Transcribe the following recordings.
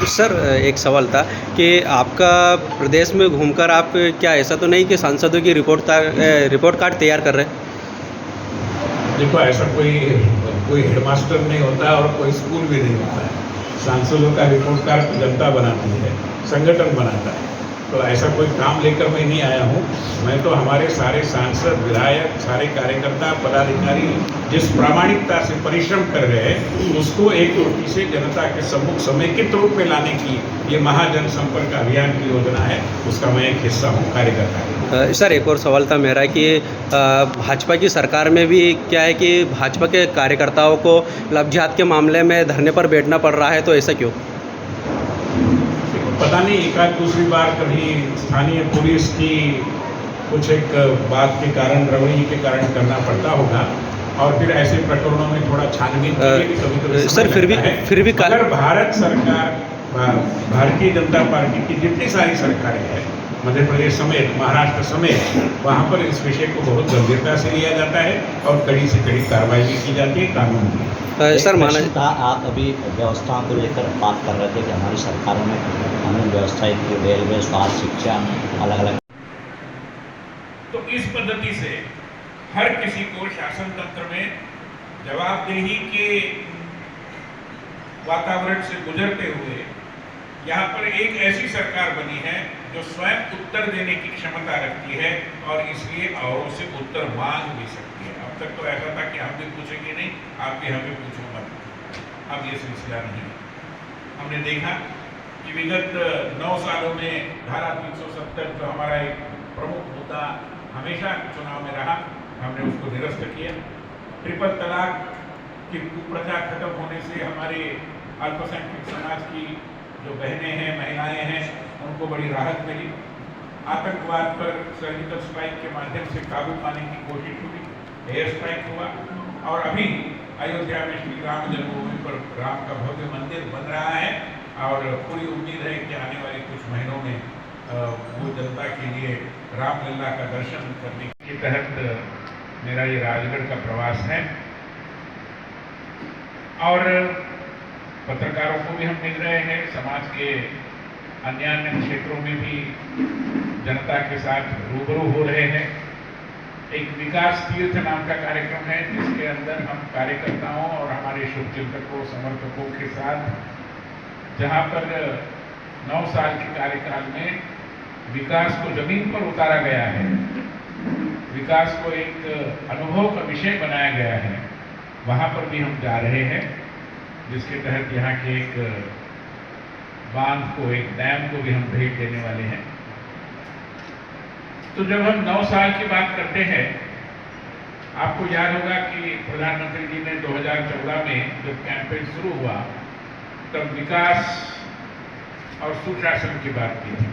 Sir एक सवाल था कि आपका प्रदेश में घूमकर आप क्या ऐसा तो नहीं कि सांसदों की रिपोर्ट कार्ड तैयार कर रहे हैं? देखो, ऐसा कोई कोई हेडमास्टर नहीं होता और कोई स्कूल भी नहीं होता है। सांसदों का रिपोर्ट कार्ड जनता बनाती है, संगठन बनाता है। तो ऐसा कोई काम लेकर मैं नहीं आया हूँ। मैं तो हमारे सारे सांसद, विधायक, सारे कार्यकर्ता, पदाधिकारी जिस प्रामाणिकता से परिश्रम कर रहे हैं उसको एक रूप से जनता के सम्मुख समेकित रूप में लाने की ये महाजन संपर्क अभियान की योजना है, उसका मैं एक हिस्सा हूँ, कार्यकर्ता हूँ। सर एक और सवाल था मेरा कि भाजपा की सरकार में भी क्या है कि भाजपा के कार्यकर्ताओं को लफ्ज़ात के मामले में धरने पर बैठना पड़ रहा है, तो ऐसा क्यों? पता नहीं, एक आध दूसरी बार कभी स्थानीय पुलिस की कुछ एक बात के कारण, रवैये के कारण करना पड़ता होगा और फिर ऐसे प्रकरणों में थोड़ा छानबीन के लिए भी कभी सर फिर भी अगर भारत सरकार, भारतीय जनता पार्टी की जितनी सारी सरकारें हैं, मध्य प्रदेश समेत, महाराष्ट्र समेत, वहाँ पर इस विषय को बहुत गंभीरता से लिया जाता है और कड़ी से कड़ी कार्रवाई भी की जाती है, कानून भी। सर माना था, आप अभी व्यवस्थाओं को लेकर बात कर रहे थे कि हमारी सरकारों में कानून व्यवस्था, रेलवे, स्वास्थ्य, शिक्षा, अलग अलग। तो इस पद्धति से हर किसी को शासन तंत्र में जवाबदेही के वातावरण से गुजरते हुए यहाँ पर एक ऐसी सरकार बनी है जो स्वयं उत्तर देने की क्षमता रखती है और इसलिए औरों से उत्तर मांग भी सकती है। अब तक तो ऐसा था कि हम भी पूछेंगे नहीं, आप भी हमें पूछो मत। अब ये सिलसिला नहीं है। हमने देखा कि विगत 9 सालों में धारा 370 जो हमारा एक प्रमुख मुद्दा हमेशा चुनाव में रहा, हमने उसको निरस्त किया। ट्रिपल तलाक की कुप्रथा खत्म होने से हमारे अल्पसंख्यक समाज की जो बहनें हैं, महिलाएं हैं, उनको बड़ी राहत मिली। आतंकवाद पर सर्जिकल स्ट्राइक के माध्यम से काबू पाने की कोशिश हुई, एयर स्ट्राइक हुआ और अभी अयोध्या में श्री राम जन्मभूमि पर राम का भव्य मंदिर बन रहा है और पूरी उम्मीद है कि आने वाले कुछ महीनों में वो जनता के लिए रामलला का दर्शन करने के तहत मेरा ये राजगढ़ का प्रवास है और पत्रकारों को भी हम मिल रहे हैं, समाज के अन्य क्षेत्रों में भी जनता के साथ रूबरू हो रहे हैं। एक विकास तीर्थ नाम का कार्यक्रम है जिसके अंदर हम कार्यकर्ताओं और हमारे शुभचिंतकों, समर्थकों के साथ, जहां पर 9 साल के कार्यकाल में विकास को जमीन पर उतारा गया है, विकास को एक अनुभव का विषय बनाया गया है, वहां पर भी हम जा रहे हैं, जिसके तहत यहाँ के एक बांध को, एक डैम को भी हम भेंट देने वाले हैं। तो जब हम 9 साल की बात करते हैं, आपको याद होगा कि प्रधानमंत्री जी ने 2014 में जब कैंपेन शुरू हुआ तब विकास और सुशासन की बात की थी।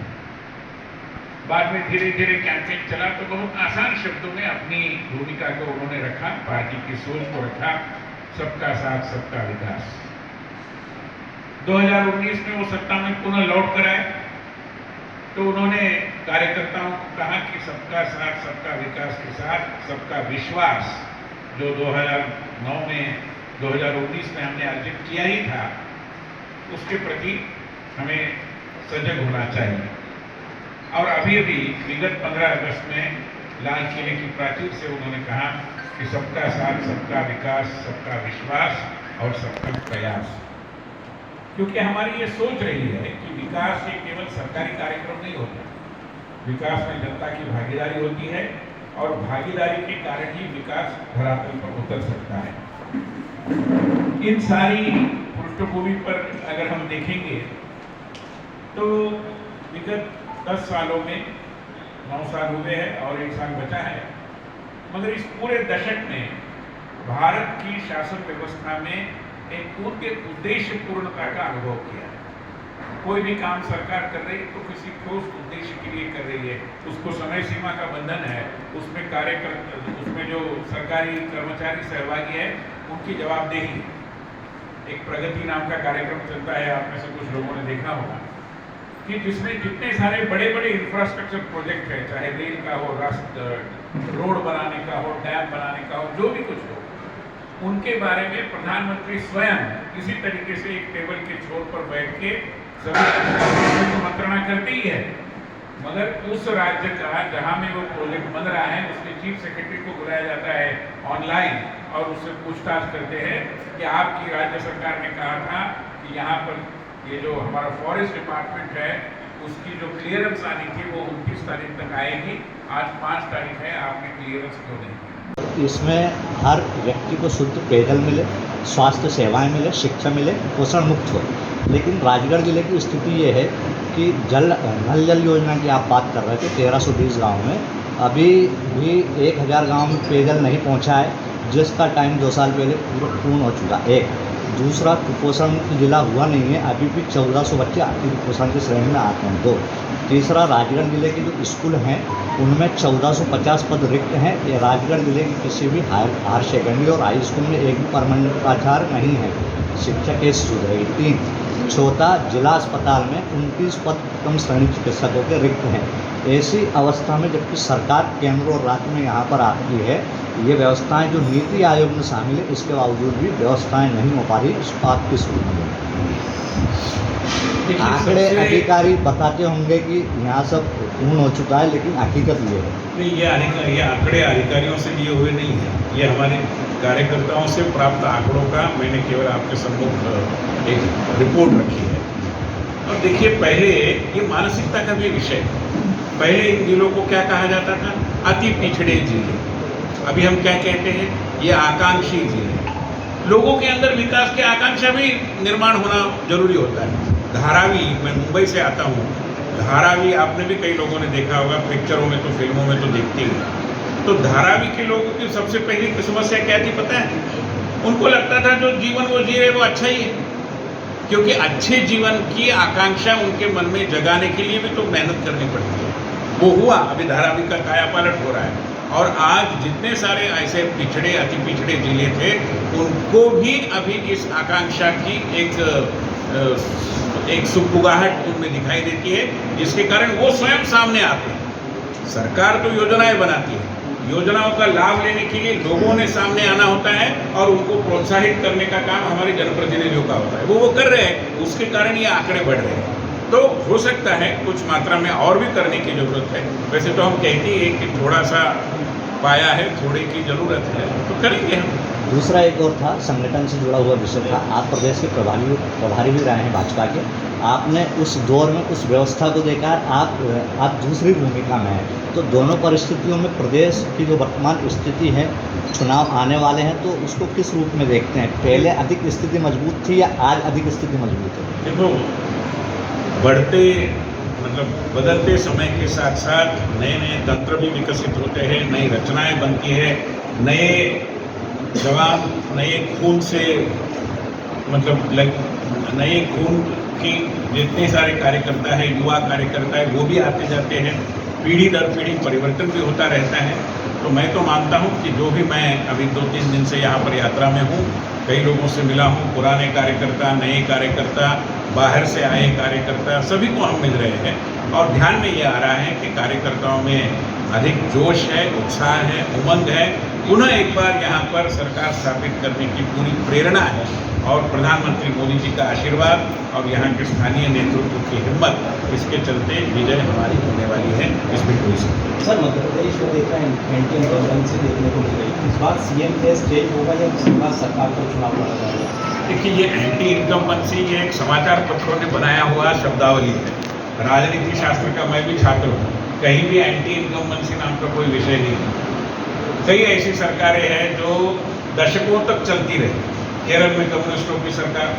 बाद में धीरे धीरे कैंपेन चला तो बहुत आसान शब्दों में अपनी भूमिका को उन्होंने रखा, पार्टी की सोच को रखा, सबका साथ सबका विकास। 2019 में वो सत्ता में पुनः लौट कर आए तो उन्होंने कार्यकर्ताओं को कहा कि सबका साथ सबका विकास के साथ सबका विश्वास, जो 2009 में 2019 में हमने अर्जित किया ही था, उसके प्रति हमें सजग होना चाहिए। और अभी अभी विगत 15 अगस्त में लाल किले की प्राचीर से उन्होंने कहा कि सबका साथ सबका विकास, सबका विश्वास और सबका प्रयास। क्योंकि हमारी ये सोच रही है कि विकास ये केवल सरकारी कार्यक्रम नहीं होता, विकास में जनता की भागीदारी होती है और भागीदारी के कारण ही विकास धरातल पर उतर सकता है। इन सारी पृष्ठभूमि पर अगर हम देखेंगे तो विगत 10 सालों में 9 साल हुए हैं और 1 साल बचा है, मगर इस पूरे दशक में भारत की शासन व्यवस्था में एक उद्देश्य पूर्णता का अनुभव किया है। कोई भी काम सरकार कर रही है तो किसी ठोस उद्देश्य के लिए कर रही है, उसको समय सीमा का बंधन है, उसमें उसमें जो सरकारी कर्मचारी सहभागी है उनकी जवाबदेही है। एक प्रगति नाम का कार्यक्रम चलता है, आप में से कुछ लोगों ने देखा होगा, कि जिसमें जितने सारे बड़े बड़े इंफ्रास्ट्रक्चर प्रोजेक्ट है, चाहे रेल का हो, रोड बनाने का हो, डैम बनाने का हो, जो भी कुछ हो, उनके बारे में प्रधानमंत्री स्वयं इसी तरीके से एक टेबल के छोर पर बैठ के सभी राज्यों को मंत्रणा करती ही है, मगर उस राज्य का जहां में वो प्रोजेक्ट बन रहा है उसके चीफ सेक्रेटरी को बुलाया जाता है ऑनलाइन और उससे पूछताछ करते हैं कि आपकी राज्य सरकार ने कहा था कि यहाँ पर ये जो हमारा फॉरेस्ट डिपार्टमेंट है उसकी जो क्लियरेंस आनी थी वो 29 तारीख तक आएगी, आज 5 तारीख है, आपने क्लियरेंस क्यों नहीं की? इसमें हर व्यक्ति को शुद्ध पेयजल मिले, स्वास्थ्य सेवाएं मिले, शिक्षा मिले, पोषण मुक्त हो। लेकिन राजगढ़ जिले की स्थिति ये है कि नल जल योजना की आप बात कर रहे थे, 1320 गाँव में अभी भी 1000 गाँव में पेयजल नहीं पहुंचा है, जिसका टाइम 2 साल पहले पूर्ण हो चुका। एक दूसरा, कुपोषण मुक्त जिला हुआ नहीं है, अभी भी 1400 बच्चे अति कुपोषण की श्रेणी में आते हैं। 2, तीसरा, राजगढ़ जिले के जो स्कूल हैं उनमें 1450 पद रिक्त हैं। ये राजगढ़ जिले के किसी भी हायर सेकेंडरी और हाई स्कूल में एक भी परमानेंट प्राचार्य नहीं है, शिक्षा कैसे सुधरेगी? 3, चौथा, जिला अस्पताल में 29 पद प्रथम श्रेणी चिकित्सकों के रिक्त हैं। ऐसी अवस्था में जबकि सरकार केंद्र और राज्य में यहाँ पर आती है, ये व्यवस्थाएं जो नीति आयोग में शामिल है, इसके बावजूद भी व्यवस्थाएं नहीं हो पा रही। इस बात की सूचना आंकड़े अधिकारी बताते होंगे कि यहाँ सब पूर्ण हो चुका है, लेकिन हकीकत ये है नहीं, ये आंकड़े अधिकारियों से लिए हुए नहीं है, ये हमारे कार्यकर्ताओं से प्राप्त आंकड़ों का मैंने केवल आपके सम्मुख एक रिपोर्ट रखी है। और देखिए, पहले ये मानसिकता का भी विषय, पहले इन जिलों को क्या कहा जाता था? अति पिछड़े जिले। अभी हम क्या कहते हैं? ये आकांक्षी जिले। लोगों के अंदर विकास की आकांक्षा भी निर्माण होना जरूरी होता है। धारावी, मैं मुंबई से आता हूँ, धारावी आपने भी कई लोगों ने देखा होगा, पिक्चरों में तो फिल्मों में तो देखते ही। तो धारावी के लोगों की सबसे पहली समस्या क्या थी पता है? उनको लगता था जो जीवन वो जी रहे वो अच्छा ही है, क्योंकि अच्छे जीवन की आकांक्षा उनके मन में जगाने के लिए भी तो मेहनत करनी पड़ती है। वो हुआ, अभी धारावी का कायापलट हो रहा है और आज जितने सारे ऐसे पिछड़े अति पिछड़े जिले थे उनको भी अभी इस आकांक्षा की एक सुगबुगाहट उनमें दिखाई देती है, जिसके कारण वो स्वयं सामने आते हैं। सरकार तो योजनाएं बनाती है, योजनाओं का लाभ लेने के लिए लोगों ने सामने आना होता है और उनको प्रोत्साहित करने का काम हमारे जनप्रतिनिधियों का होता है। वो कर रहे हैं, उसके कारण ये आंकड़े बढ़ रहे हैं। तो हो सकता है कुछ मात्रा में और भी करने की जरूरत है। वैसे तो हम कहते हैं कि थोड़ा सा पाया है, थोड़े की जरूरत है, तो करेंगे हम। दूसरा एक और था, संगठन से जुड़ा हुआ विषय था। आप प्रदेश के प्रभारी भी रहे हैं भाजपा के, आपने उस दौर में उस व्यवस्था को देखा, आप दूसरी भूमिका में हैं, तो दोनों परिस्थितियों में प्रदेश की जो वर्तमान स्थिति है, चुनाव आने वाले हैं, तो उसको किस रूप में देखते हैं? पहले अधिक स्थिति मजबूत थी या आज अधिक स्थिति मजबूत है? देखो, बदलते समय के साथ साथ नए नए तंत्र भी विकसित होते हैं, नई रचनाएं बनती है, नए जवान नए खून से नए खून की जितने सारे कार्यकर्ता है, युवा कार्यकर्ता है, वो भी आते जाते हैं। पीढ़ी दर पीढ़ी परिवर्तन भी होता रहता है। तो मैं तो मानता हूँ कि जो भी, मैं अभी 2-3 दिन से यहाँ पर यात्रा में हूँ, कई लोगों से मिला हूँ, पुराने कार्यकर्ता, नए कार्यकर्ता, बाहर से आए कार्यकर्ता, सभी को हम मिल रहे हैं और ध्यान में ये आ रहा है कि कार्यकर्ताओं में अधिक जोश है, उत्साह है, उमंग है। पुनः एक बार यहाँ पर सरकार स्थापित करने की पूरी प्रेरणा है और प्रधानमंत्री मोदी जी का आशीर्वाद और यहाँ के स्थानीय नेतृत्व की हिम्मत, इसके चलते विजय हमारी होने वाली है, इसमें कोई शक नहीं। सर, मध्य प्रदेश में देखा है एंटी इनकम्बेंसी देखने को मिल रही, इस बार सीएम का स्टेज होगा या इस बार सरकार को चुनाव लड़ा जाएगा? देखिए, ये एंटी इनकम्बेंसी ये एक समाचार पत्रों ने बनाया हुआ शब्दावली है। राजनीति शास्त्र का मैं भी छात्र हूँ, कहीं भी एंटी इनकम्बेंसी नाम का कोई विषय नहीं है। कई ऐसी सरकारें हैं जो दशकों तक चलती रही। केरल में कम्युनिस्टों की सरकार,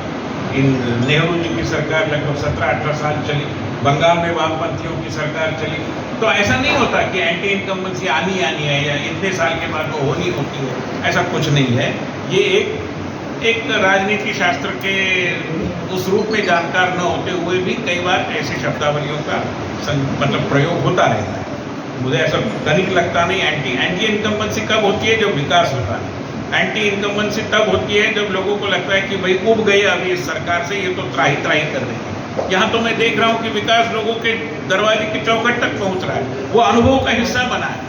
नेहरू जी की सरकार लगभग 17-18 साल चली, बंगाल में वामपंथियों की सरकार चली। तो ऐसा नहीं होता कि एंटी इनकम्बेंसी आनी है या इतने साल के बाद वो होनी होती है, ऐसा कुछ नहीं है। ये एक राजनीति शास्त्र के उस रूप में जानकार न होते हुए भी कई बार ऐसी शब्दावलियों का प्रयोग होता रहता है। मुझे ऐसा तनिक लगता नहीं। एंटी इनकम्बेंसी कब होती है? जब विकास होता है। एंटी इनकम्बेंसी तब होती है जब लोगों को लगता है कि भाई उब गए अभी इस सरकार से, ये तो त्राही कर रही है। यहाँ तो मैं देख रहा हूँ कि विकास लोगों के दरवाजे की चौखट तक पहुँच रहा है, वो अनुभव का हिस्सा बना है।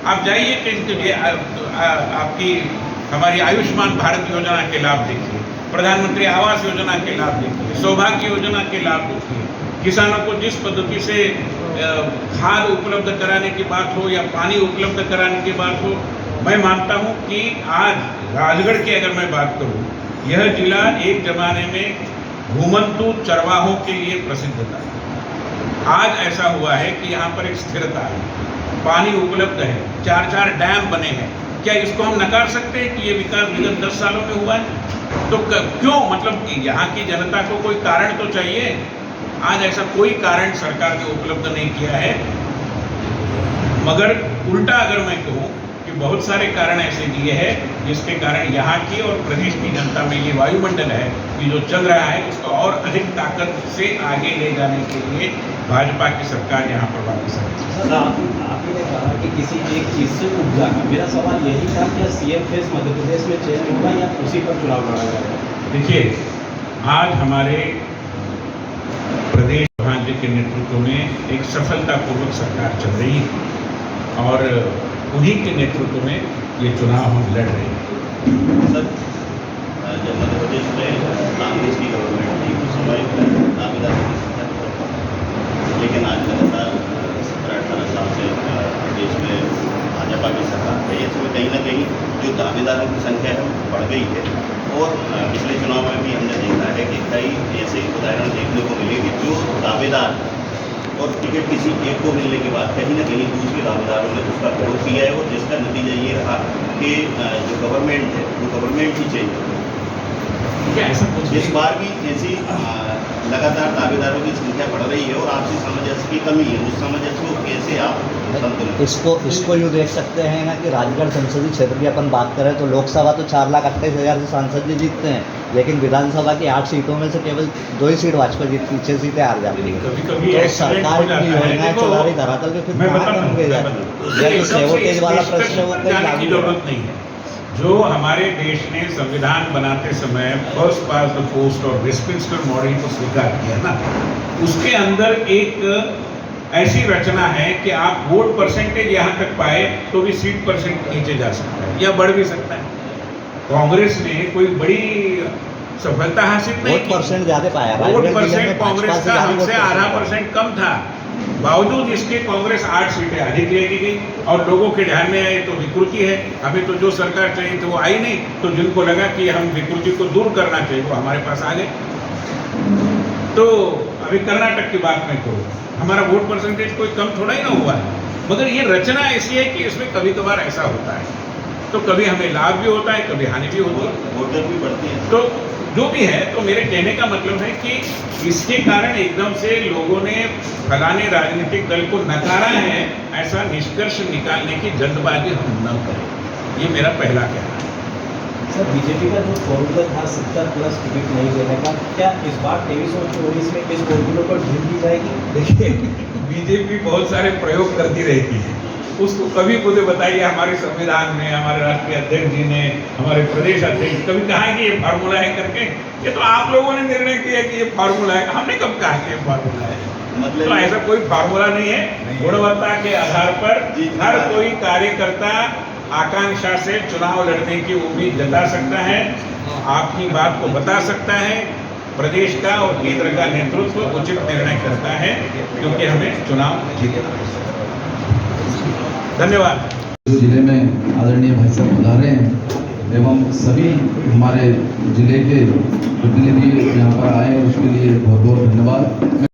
आप जाइए कि आपकी हमारी आयुष्मान भारत योजना के लाभ देखिए, प्रधानमंत्री आवास योजना के लाभ देखिए, सौभाग्य योजना के लाभ देखिए, किसानों को जिस पद्धति से खाद उपलब्ध कराने की बात हो या पानी उपलब्ध कराने की बात हो, मैं मानता हूं कि आज राजगढ़ की अगर मैं बात करूं, यह जिला एक जमाने में घुमंतू चरवाहों के लिए प्रसिद्ध था। आज ऐसा हुआ है कि यहाँ पर एक स्थिरता है, पानी उपलब्ध है, 4-4 डैम बने हैं। क्या इसको हम नकार सकते हैं कि ये विकास विगत 10 सालों में हुआ है? तो क्यों, मतलब यहाँ की जनता को कोई कारण तो चाहिए। आज ऐसा कोई कारण सरकार ने उपलब्ध नहीं किया है, मगर उल्टा अगर मैं कहूँ कि बहुत सारे कारण ऐसे दिए हैं जिसके कारण यहाँ की और प्रदेश की जनता में ये वायुमंडल है कि जो चल रहा है उसको और अधिक ताकत से आगे ले जाने के लिए भाजपा की सरकार यहाँ पर वापस आई। सर, आपने कहा कि किसी एक चीज़ से उठ जाना, मेरा सवाल यही था कि सीएम फेस मध्य प्रदेश में चेंज होगा या उसी पर चुनाव लड़ा जाएगा? देखिए, आज हमारे प्रदेश प्रधान जी के नेतृत्व में एक सफलतापूर्वक सरकार चल रही है और उन्हीं के नेतृत्व में ये चुनाव हम लड़ रहे हैं। सर, जब मध्य प्रदेश में कांग्रेस की गवर्नमेंट थी उस समय दावेदार की संख्या बहुत कम थी, लेकिन आज लगातार 17-18 साल से प्रदेश में भाजपा की सरकार है। इसमें कहीं ना कहीं जो दावेदारों की संख्या है वो बढ़ गई है और पिछले चुनाव में भी हमने देखा है कि कई ऐसे उदाहरण देखने को मिले कि जो दावेदार और टिकट किसी एक को मिलने के बाद कहीं ना कहीं दूसरे दावेदारों ने उसका विरोध किया है और जिसका नतीजा ये रहा कि जो गवर्नमेंट है वो गवर्नमेंट ही चेंज हो गई। क्या ऐसा कुछ इस बार भी ऐसी लगातार दावेदारों की संख्या बढ़ रही है और आपसी सामंजस्य की कमी है, उस सामंजस्य को कैसे आप संतुलित? इसको यूँ देख सकते हैं ना कि राजगढ़ संसदीय क्षेत्र की अपन बात करें तो लोकसभा तो 4,28,000 से सांसद जी जीतते हैं, लेकिन विधानसभा की 8 सीटों में से केवल 2 ही सीट भाजपा जीतती, 6 सीटें हार जाती हैं। कभी-कभी तो एक्सीडेंट सरकार हो जाता की है। योजनाएं देखो, चला रही धरातल पे, फिर मैं कहाँ बताता कम हूँ, गई मैं जाती बताता है? या हूँ। तो सेवोटेज वाला प्रश्न है, वो कहीं जाने लागू की नहीं जरूरत नहीं है। जो हमारे देश ने संविधान बनाते समय फर्स्ट पास द पोस्ट और वेस्टमिंस्टर मॉडल को स्वीकार किया ना, उसके अंदर एक ऐसी रचना है कि आप वोट परसेंटेज यहाँ तक पाए तो भी सीट परसेंट नीचे जा सकता है या बढ़ भी सकता है। कांग्रेस ने कोई बड़ी सफलता हासिल नहीं वोट परसेंट ज्यादा पाया, वोट राजगढ़ जिले परसेंट में भाजपा कांग्रेस से का ज्यादा हमसे वोट आधा परसेंट परसेंट कम था, बावजूद इसके कांग्रेस 8 सीटें अधिक लेके गई और लोगों के ध्यान में आए तो विकृति है। अभी तो जो सरकार चाहिए तो वो आई नहीं, तो जिनको लगा कि हम विकृति को दूर करना चाहिए वो हमारे पास आ गए। तो अभी कर्नाटक की बात मैं करूँ, हमारा वोट परसेंटेज कोई कम थोड़ा ही ना हुआ है, मगर ये रचना ऐसी है कि इसमें कभी कभार ऐसा होता है, तो कभी हमें लाभ भी होता है, कभी हानि भी होती है, वोटर भी बढ़ते हैं। तो जो भी है। तो मेरे कहने का मतलब है कि इसके कारण एकदम से लोगों ने फलाने राजनीतिक दल को नकारा है, ऐसा निष्कर्ष निकालने की जल्दबाजी हम न करें, ये मेरा पहला कहना है। सर, बीजेपी का जो फॉर्मूला था 70+ टिकट नहीं देने का, क्या इस बार 23 और 24 में इस फॉर्मूले पर ढील दी जाएगी? देखिए, बीजेपी बहुत सारे प्रयोग करती रहती है, उसको कभी मुझे बताइए हमारे संविधान में हमारे राष्ट्रीय अध्यक्ष जी ने, हमारे प्रदेश अध्यक्ष कभी कहा है कि ये फार्मूला है करके? ये तो आप लोगों ने निर्णय किया कि ये फार्मूला है, हमने कब कहा कि ये फार्मूला है? मतलब तो ऐसा कोई फार्मूला नहीं है। गुणवत्ता के आधार पर हर कोई कार्यकर्ता आकांक्षा से चुनाव लड़ने की उम्मीद जता सकता है, आपकी बात को बता सकता है, प्रदेश का और केंद्र का नेतृत्व उचित निर्णय करता है, क्योंकि हमें चुनाव जीतना है। धन्यवाद। जिले में आदरणीय भाई साहब पधारे हैं एवं सभी हमारे जिले के प्रतिनिधि यहाँ पर आए, उसके लिए बहुत बहुत धन्यवाद।